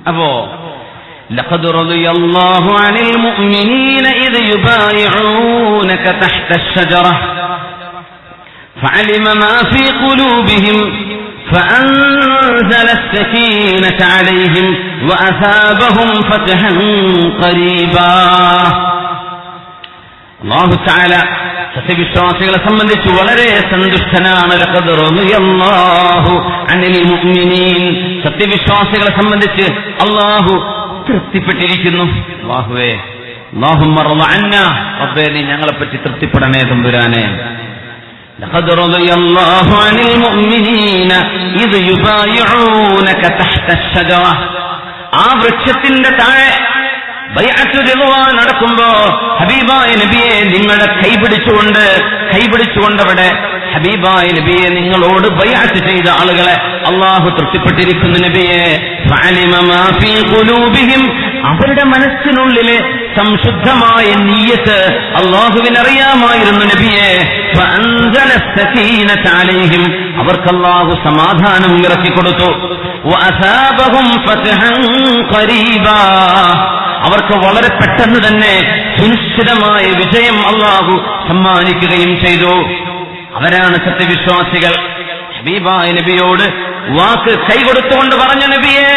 അപ്പോ ലഖദ് റളിയല്ലാഹു അനിൽ മുഅ്മിനീന ഇദ് യുബായിഊനക തഹ്ത അശ്ശജറ ഫഅലിമ മാ ഫീ ഖുലൂബിഹിം فأنزل السكينة عليهم وأثابهم فتحا قريبا. അല്ലാഹു തആല സത്യവിശ്വാസികളെ സംബന്ധിച്ച് വളരെ സന്തുഷ്ടനാണ്. ലഖദ് റളിയല്ലാഹു അനിൽ മുഅ്മിനീൻ, സത്യവിശ്വാസികളെ സംബന്ധിച്ച് അല്ലാഹു തൃപ്തിപ്പെട്ടിരിക്കുന്നു. അല്ലാഹുവേ, അല്ലാഹുമ്മ റള അന്നാ, റബ്ബേ നീ ഞങ്ങളെപ്പറ്റി തൃപ്തിപ്പെടണേ തമ്പുരാനെ. لقد رضي الله عن المؤمنين إذ يبايعونك تحت الشجرة. ആ വൃക്ഷത്തിന്റെ താഴെ ബൈഅത്ത് റിദ്വാൻ നടക്കുമ്പോ ഹബീബായ നബിയെ നിങ്ങളെ കൈപിടിച്ചുകൊണ്ട് അവിടെ ഹബീബായ നബിയെ നിങ്ങളോട് ബൈഅത്ത് ചെയ്ത ആളുകളെ അല്ലാഹു തൃപ്തിപ്പെട്ടിരിക്കുന്നു. നബിയെ ഫഅലിമ മാ ഫീ ഖുലൂബിഹിം, അവരുടെ മനസ്സിനുള്ളിലെ സംശുദ്ധമായ നിയ്യത്ത് അല്ലാഹുവിനറിയാമായിരുന്നു. നബിയെ ഫഅൻസല സകീനത അലൈഹിം, അവർക്ക് അല്ലാഹു സമാധാനം ഇറക്കി കൊടുത്തു. വഅസാബഹും ഫതഹൻ ഖരീബാ, അവർക്ക് വളരെ പെട്ടെന്ന് തന്നെ സുനിശ്ചിതമായ വിജയം അല്ലാഹു സമ്മാനിക്കുകയും ചെയ്തു. അവരാണ് സത്യവിശ്വാസികൾ. ഹബീബായ നബിയോട് വാക്ക് കൈകൊടുത്തുകൊണ്ട് പറഞ്ഞ നബിയേ,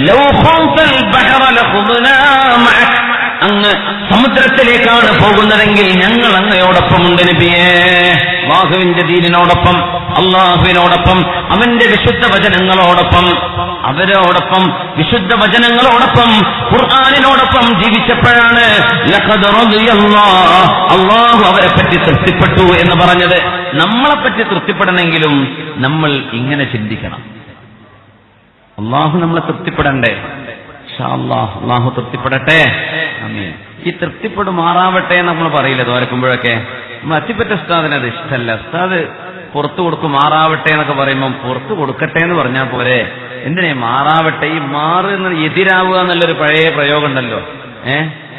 ലൗ ഖൗതൽ ബഹറ ലഖുദ്നാ മഅക, അങ്ങ് സമുദ്രത്തിലേക്കാണ് പോകുന്നതെങ്കിൽ ഞങ്ങൾ അങ്ങയോടൊപ്പമുണ്ട് നബിയേ. അല്ലാഹുവിന്റെ ദീനിനോടൊപ്പം, അല്ലാഹുവിനോടൊപ്പം, അവന്റെ വിശുദ്ധ വചനങ്ങളോടൊപ്പം, അവരോടൊപ്പം, വിശുദ്ധ വചനങ്ങളോടൊപ്പം, ഖുർആനിനോടൊപ്പം ജീവിച്ചപ്പോഴാണ് ലഖദ് റളിയല്ലാഹു, അല്ലാഹു അവരെ പറ്റി തൃപ്തിപ്പെട്ടു എന്ന് പറഞ്ഞത്. നമ്മളെപ്പറ്റി തൃപ്തിപ്പെടണമെങ്കിലും നമ്മൾ ഇങ്ങനെ ചിന്തിക്കണം. അല്ലാഹു നമ്മളെ തൃപ്തിപ്പെടണ്ടേ? ഇൻഷാ അല്ലാഹ് അല്ലാഹു തൃപ്തിപ്പെടട്ടെ. ആമീൻ. ഈ തൃപ്തിപ്പെടുമാറാവട്ടെ നമ്മൾ പറയില്ല ദ്വാരക്കുമ്പോഴൊക്കെ. നമ്മൾ അത്തിപ്പറ്റ ഉസ്താദിന് അത് ഇഷ്ടമല്ല. ഉസ്താദ് പുറത്തു കൊടുക്കും മാറാവട്ടെ എന്നൊക്കെ പറയുമ്പോൾ പുറത്തു കൊടുക്കട്ടെ എന്ന് പറഞ്ഞാൽ പോരെ, എന്തിനാ മാറാവട്ടെ? ഈ മാറ് എതിരാവുക എന്നുള്ളൊരു പഴയ പ്രയോഗം ഉണ്ടല്ലോ,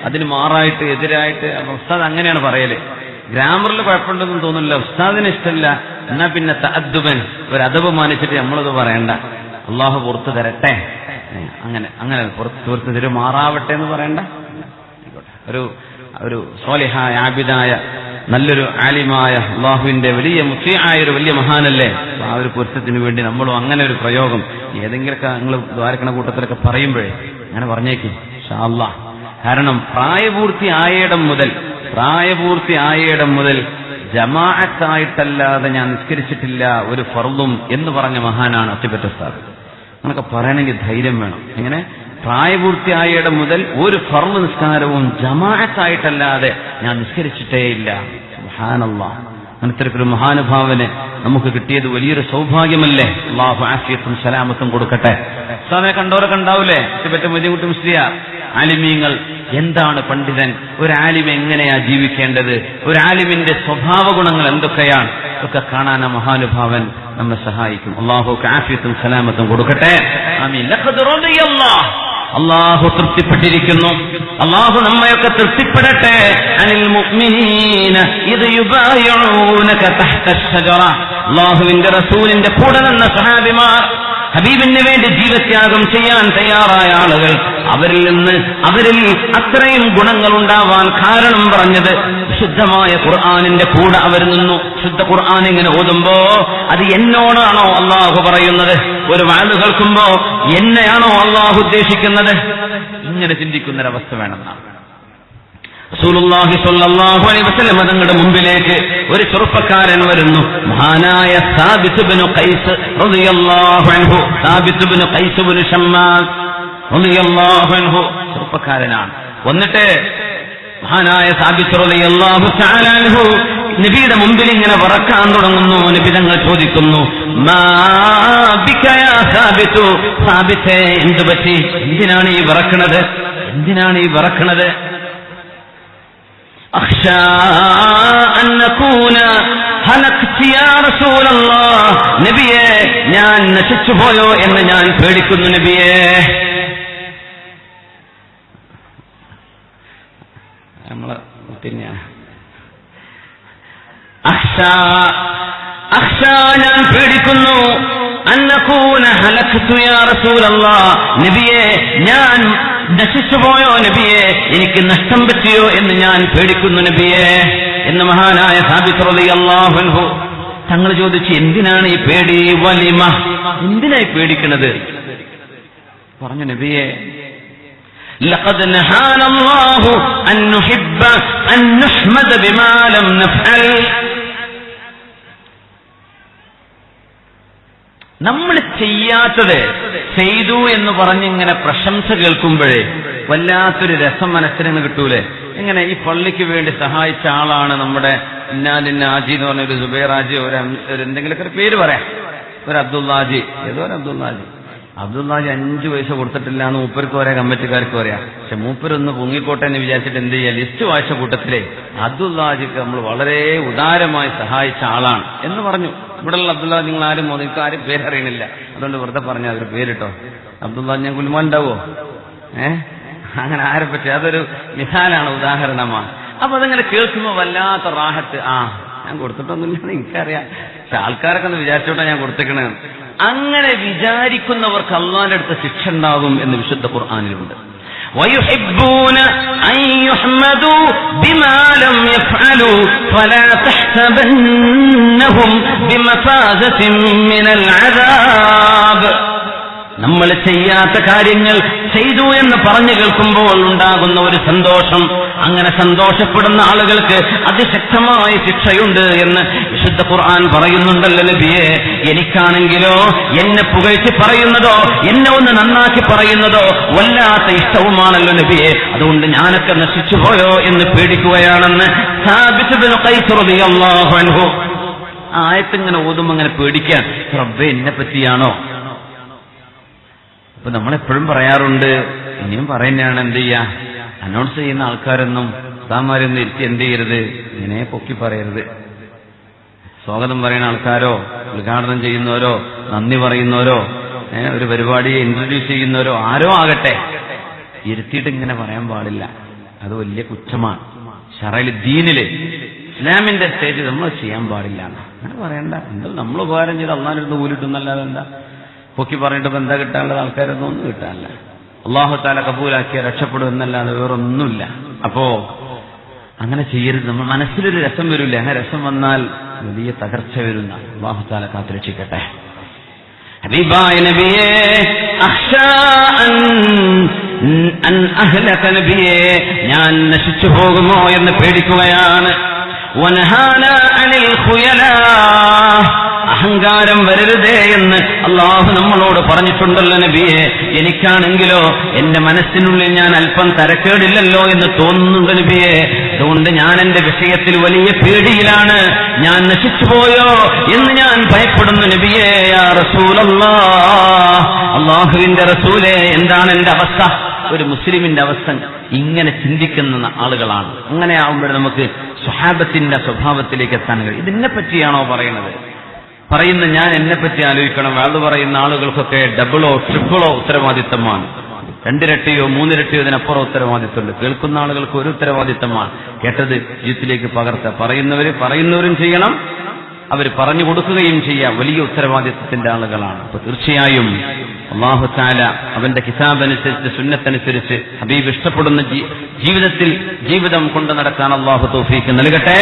അതിന് മാറായിട്ട് എതിരായിട്ട്. ഉസ്താദ് അങ്ങനെയാണ് പറയല്. ഗ്രാമറിൽ കുഴപ്പമുണ്ടെന്ന് തോന്നുന്നില്ല. ഉസ്താദിന് ഇഷ്ടമില്ല, എന്നാ പിന്നെ തഅദ്ദുബൻ, ഒരു അദബ് മാനിച്ചിട്ട് നമ്മളത് പറയണ്ട. അള്ളാഹു പുറത്തു തരട്ടെ, അങ്ങനെ പുറത്തു തരും മാറാവട്ടെ എന്ന് പറയണ്ട. ഒരു സ്വാലിഹായ ആബിദായ നല്ലൊരു ആലിമായ അള്ളാഹുവിന്റെ വലിയ മുത്തീആയ ഒരു വലിയ മഹാനല്ലേ. ആ ഒരു പൊരുത്തത്തിന് വേണ്ടി നമ്മളും അങ്ങനെ ഒരു പ്രയോഗം ഏതെങ്കിലുമൊക്കെ നിങ്ങൾ ദ്വാരക്കണ കൂട്ടത്തിലൊക്കെ പറയുമ്പോഴേ അങ്ങനെ പറഞ്ഞേക്കും ഇൻഷാ അല്ലാഹ്. കാരണം പ്രായപൂർത്തിയായിടം മുതൽ ജമാഅത്തായിട്ടല്ലാതെ ഞാൻ നിസ്കരിച്ചിട്ടില്ല ഒരു ഫർളും എന്ന് പറഞ്ഞ മഹാനാണ് അത്തിപ്പറ്റ ഉസ്താദ്. അങ്ങനൊക്കെ പറയണമെങ്കിൽ ധൈര്യം വേണം. എങ്ങനെ പ്രായപൂർത്തിയായിടം മുതൽ ഒരു ഫർള് നിസ്കാരവും ജമാഅത്തായിട്ടല്ലാതെ ഞാൻ നിസ്കരിച്ചിട്ടേയില്ല. സുബ്ഹാനല്ലാഹ്. അങ്ങനത്തെ ഒരു മഹാനുഭാവനെ നമുക്ക് കിട്ടിയത് വലിയൊരു സൗഭാഗ്യമല്ലേ. അല്ലാഹു ആഫിയത്തും സലാമത്തും കൊടുക്കട്ടെ. ഉസ്താദിനെ കണ്ടവരൊക്കെ ഉണ്ടാവൂലേ? അത്തിപ്പറ്റ മൊയ്തീൻകുട്ടി മുസ്ലിയാർ. ആലിമീങ്ങൾ എന്താണ് പണ്ഡിതൻ, ഒരു ആലിം എങ്ങനെയാ ജീവിക്കേണ്ടത്, ഒരു ആലിമിന്റെ സ്വഭാവ ഗുണങ്ങൾ എന്തൊക്കെയാണ്, ഒക്കെ കാണാൻ ആ മഹാനുഭാവൻ നമ്മെ സഹായിക്കും. അല്ലാഹു ആഫിയത്തും സലാമത്തും കൊടുക്കട്ടെ. ആമീൻ. ലഖദ് റളിയല്ലാഹു, അല്ലാഹു തൃപ്തിപ്പെട്ടിരിക്കുന്നു. അല്ലാഹു നമ്മയൊക്കെ തൃപ്തിപ്പെടട്ടെ. അനിൽ മുഅ്മിനീന ഇദ് യുബായിഊനക തഹ്ത അശ്ശജറ, അല്ലാഹുവിന്റെ റസൂലിന്റെ കൂടെ നിന്ന സഹാബിമാർ, ഹബീബിന് വേണ്ടി ജീവത്യാഗം ചെയ്യാൻ തയ്യാറായ ആളുകൾ, അവരിൽ അത്രയും ഗുണങ്ങൾ ഉണ്ടാവാൻ കാരണം പറഞ്ഞത് ശുദ്ധമായ ഖുർആനിന്റെ കൂടെ അവർ നിന്നു. ശുദ്ധ ഖുർആൻ ഇങ്ങനെ ഓതുമ്പോ അത് എന്നോടാണോ അല്ലാഹു പറയുന്നത്? ഒരു വഅദ് കേൾക്കുമ്പോ എന്നെയാണോ അല്ലാഹു ഉദ്ദേശിക്കുന്നത്? ഇങ്ങനെ ചിന്തിക്കുന്നൊരവസ്ഥ വേണമെന്നാണ്. റസൂലുള്ളാഹി സ്വല്ലല്ലാഹു അലൈഹി വസല്ലം തങ്ങളുടെ മുമ്പിലേക്ക് ഒരു ചെറുപ്പക്കാരൻ വരുന്നു. മഹാനായ സാബിത്ത് ഇബ്നു ഖൈസ് റളിയല്ലാഹു അൻഹു, സാബിത്ത് ഇബ്നു ഖൈസ് ഇബ്നു ശമ്മാസ് റളിയല്ലാഹു അൻഹു ചെറുപ്പക്കാരനാണ്. വന്നിട്ട് മഹാനായ സാബിത്ത് റളിയല്ലാഹു തആല അൻഹു നബിയുടെ മുമ്പിൽ ഇങ്ങനെ വറക്കാൻ തുടങ്ങുന്നു. നബി തങ്ങൾ ചോദിക്കുന്നു, മാ ബിക യാ സാബിത്തു, സാബിത്തേ എന്തു പറ്റി? എന്തിനാണ് ഈ വിറക്കണത്? അഖ്ശാ അൻ നകൂന ഹലക്തു യാ റസൂലല്ലാഹ്, നബിയേ ഞാൻ നശിച്ചു പോയോ എന്ന് ഞാൻ പേടിക്കുന്നു നബിയേ. നമ്മളെ പിന്നെ അഖ്ശാ ഞാൻ പേടിക്കുന്നു, അന്നകൂന ഹലക്തു യാ റസൂലല്ലാഹ്, നബിയേ ഞാൻ നശിച്ചുപോയോ നബിയെ, എനിക്ക് നഷ്ടം പറ്റിയോ എന്ന് ഞാൻ പേടിക്കുന്നു നബിയെ എന്ന് മഹാനായ സാബിത്ത് റളിയല്ലാഹു അൻഹു തങ്ങൾ ചോദിച്ചു, എന്തിനാണ് ഈ പേടി? വലിമ, എന്തിനായി പേടിക്കുന്നത്? പറഞ്ഞു, നബിയെ ലഖദ് നഹാന അല്ലാഹു അൻ നുഹിബ്ബ അൻ നുഹ്മദ ബിമാ ലം നഫ്അൽ. നമ്മൾ ചെയ്യാത്തത് ചെയ്തു എന്ന് പറഞ്ഞിങ്ങനെ പ്രശംസ കേൾക്കുമ്പോഴേ വല്ലാത്തൊരു രസം മനസ്സിന് കിട്ടൂലേ. എങ്ങനെ ഈ പള്ളിക്ക് വേണ്ടി സഹായിച്ച ആളാണ് നമ്മുടെ ഇന്നാലിന്ന ആജി എന്ന് പറഞ്ഞ ഒരു സുബൈർ ആജി, ഒരു എന്തെങ്കിലുമൊക്കെ ഒരു പേര് പറയാം, ഒരു അബ്ദുല്ലാജി, ഏതോ ഒരു അബ്ദുല്ലാജി. അബ്ദുല്ലാജി 5 പൈസ കൊടുത്തിട്ടില്ല എന്ന് മൂപ്പർക്ക് പറയാം, കമ്മിറ്റിക്കാർക്ക് പറയാം. പക്ഷെ മൂപ്പരൊന്ന് പൊങ്ങിക്കോട്ടെ എന്ന് വിചാരിച്ചിട്ട് എന്ത് ചെയ്യുക, ലിസ്റ്റ് വായിച്ച കൂട്ടത്തിലെ അബ്ദുല്ലാജിക്ക് നമ്മൾ വളരെ ഉദാരമായി സഹായിച്ച ആളാണ് എന്ന് പറഞ്ഞു. ഇവിടെയുള്ള അബ്ദുല്ലാജി നിങ്ങൾ ആരും നിങ്ങൾക്ക് ആരും പേരറിയണില്ല, അതുകൊണ്ട് വെറുതെ പറഞ്ഞ അതൊരു പേരിട്ടോ. അബ്ദുല്ലാജി ഞാൻ ഗുൽമാൻ ഉണ്ടാവോ? അങ്ങനെ ആരെ പറ്റി അതൊരു മിസാലാണ്, ഉദാഹരണമാണ്. അപ്പൊ അതങ്ങനെ കേൾക്കുമ്പോ വല്ലാത്ത റാഹത്ത്. ഞാൻ കൊടുത്തിട്ടൊന്നുമില്ല, എനിക്കറിയാം, പക്ഷെ ആൾക്കാരൊക്കെ ഒന്ന് വിചാരിച്ചോട്ടെ ഞാൻ കൊടുത്തേക്കണേ. അങ്ങനെ വിചാരിക്കുന്നവർക്ക് അള്ളാന്റെ അടുത്ത് ശിക്ഷ ഉണ്ടാകും എന്ന് വിശുദ്ധ ഖുർആനിലുണ്ട്. وَيُحِبُّونَ أَن يُحْمَدُوا بِمَا لَمْ يَفْعَلُوا فَلَا تَحْسَبَنَّهُمْ بِمَفَازَةٍ مِّنَ الْعَذَابِ. നമ്മൾ ചെയ്യാത്ത കാര്യങ്ങൾ ചെയ്തു എന്ന് പറഞ്ഞു കേൾക്കുമ്പോൾ ഉണ്ടാകുന്ന ഒരു സന്തോഷം, അങ്ങനെ സന്തോഷപ്പെടുന്ന ആളുകൾക്ക് അതിശക്തമായ ശിക്ഷയുണ്ട് എന്ന് വിശുദ്ധ ഖുർആൻ പറയുന്നുണ്ടല്ലോ നബിയെ. എനിക്കാണെങ്കിലോ എന്നെ പുകഴ്ത്തി പറയുന്നതോ എന്നെ ഒന്ന് നന്നാക്കി പറയുന്നതോ വല്ലാത്ത ഇഷ്ടവുമാണല്ലോ നബിയെ. അതുകൊണ്ട് ഞാനൊക്കെ നശിച്ചുപോയോ എന്ന് പേടിക്കുകയാണെന്ന് സാബിത്ത് ബിൻ ഖൈസ് റളിയല്ലാഹു അൻഹു ആയത്തിങ്ങനെ ഓതുമ്പോൾ അങ്ങനെ പേടിക്കാൻ, റബ്ബേ എന്നെ പറ്റിയാണോ? അപ്പൊ നമ്മളെപ്പോഴും പറയാറുണ്ട്, ഇനിയും പറയുന്നതാണ്, എന്ത് ചെയ്യാ, അനൗൺസ് ചെയ്യുന്ന ആൾക്കാരൊന്നും ഉസ്താദ്മാരൊന്നും ഇരുത്തി എന്ത് ചെയ്യരുത്, ഇങ്ങനെ പൊക്കി പറയരുത്. സ്വാഗതം പറയുന്ന ആൾക്കാരോ ഉദ്ഘാടനം ചെയ്യുന്നവരോ നന്ദി പറയുന്നവരോ ഒരു പരിപാടിയെ ഇൻട്രൊഡ്യൂസ് ചെയ്യുന്നവരോ ആരോ ആകട്ടെ, ഇരുത്തിയിട്ട് ഇങ്ങനെ പറയാൻ പാടില്ല. അത് വലിയ കുറ്റമാണ്. ശറയിൽ ദീനില് ഇസ്ലാമിന്റെ സ്റ്റേജ് നമ്മൾ ചെയ്യാൻ പാടില്ല. അങ്ങനെ പറയണ്ട. എന്താ നമ്മൾ ഉപകാരം ചെയ്ത് അള്ളാഹിന്റെ കൂലിട്ടുന്നല്ലാതെ എന്താ പൊക്കി പറഞ്ഞിട്ട് എന്താ കിട്ടാനുള്ളത്? ആൾക്കാരൊന്നും ഒന്നും കിട്ടാനില്ല. അള്ളാഹു തആല കബൂലാക്കിയ രക്ഷപ്പെടും എന്നല്ലാതെ വേറൊന്നുമില്ല. അപ്പോ അങ്ങനെ ചെയ്യരുത്. നമ്മൾ മനസ്സിലൊരു രസം വരില്ല, അങ്ങനെ രസം വന്നാൽ വലിയ തകർച്ച വരുന്ന. അള്ളാഹു തആല കാത്തുരക്ഷിക്കട്ടെ. ഹബീബായ നബിയേ, അഖ്ശാ അൻ അഹ്ലക നബിയേ, ഞാൻ നശിച്ചു പോകുമോ എന്ന് പേടിക്കുകയാണ്. വനഹാന അനിൽ ഖുയലാ, അഹങ്കാരം വരരുതേ എന്ന് അള്ളാഹു നമ്മളോട് പറഞ്ഞിട്ടുണ്ടല്ലോ നബിയെ. എനിക്കാണെങ്കിലോ എന്റെ മനസ്സിനുള്ളിൽ ഞാൻ അല്പം തരക്കേടില്ലല്ലോ എന്ന് തോന്നുന്നുണ്ട് നബിയെ. അതുകൊണ്ട് ഞാൻ എന്റെ വിഷയത്തിൽ വലിയ പേടിയിലാണ്. ഞാൻ നശിച്ചുപോയോ എന്ന് ഞാൻ ഭയപ്പെടുന്നു നബിയെ. യാ റസൂലല്ലാഹ്, അള്ളാഹുവിന്റെ റസൂലേ, എന്താണ് എന്റെ അവസ്ഥ? ഒരു മുസ്ലിമിന്റെ അവസ്ഥ ഇങ്ങനെ ചിന്തിക്കുന്ന ആളുകളാണ്. അങ്ങനെ ആവുമ്പോൾ നമുക്ക് സ്വഹാബത്തിന്റെ സ്വഭാവത്തിലേക്ക് എത്താൻ കഴിയും. ഇതിനെ പറ്റിയാണോ പറയുന്നത്? പറയുന്ന ഞാൻ എന്നെപ്പറ്റി ആലോചിക്കണം. അത് പറയുന്ന ആളുകൾക്കൊക്കെ ഡബിളോ ട്രിപ്പിളോ ഉത്തരവാദിത്തമാണ്. 2 ഇരട്ടിയോ 3 ഇരട്ടിയോ ഇതിനപ്പുറം ഉത്തരവാദിത്തമുണ്ട്. കേൾക്കുന്ന ആളുകൾക്ക് ഒരു ഉത്തരവാദിത്തമാണ്. കേട്ടത് ജീവിതത്തിലേക്ക് പകർത്തുക. പറയുന്നവരും ചെയ്യണം, അവർ പറഞ്ഞു കൊടുക്കുകയും ചെയ്യാം. വലിയ ഉത്തരവാദിത്തത്തിന്റെ ആളുകളാണ്. അപ്പൊ തീർച്ചയായും അല്ലാഹു തആല അവന്റെ കിതാബ് അനുസരിച്ച് സുന്നത്തനുസരിച്ച് ഹബീബ് ഇഷ്ടപ്പെടുന്ന ജീവിതം കൊണ്ടു നടക്കാൻ അല്ലാഹു തൗഫീഖ് നൽകട്ടെ.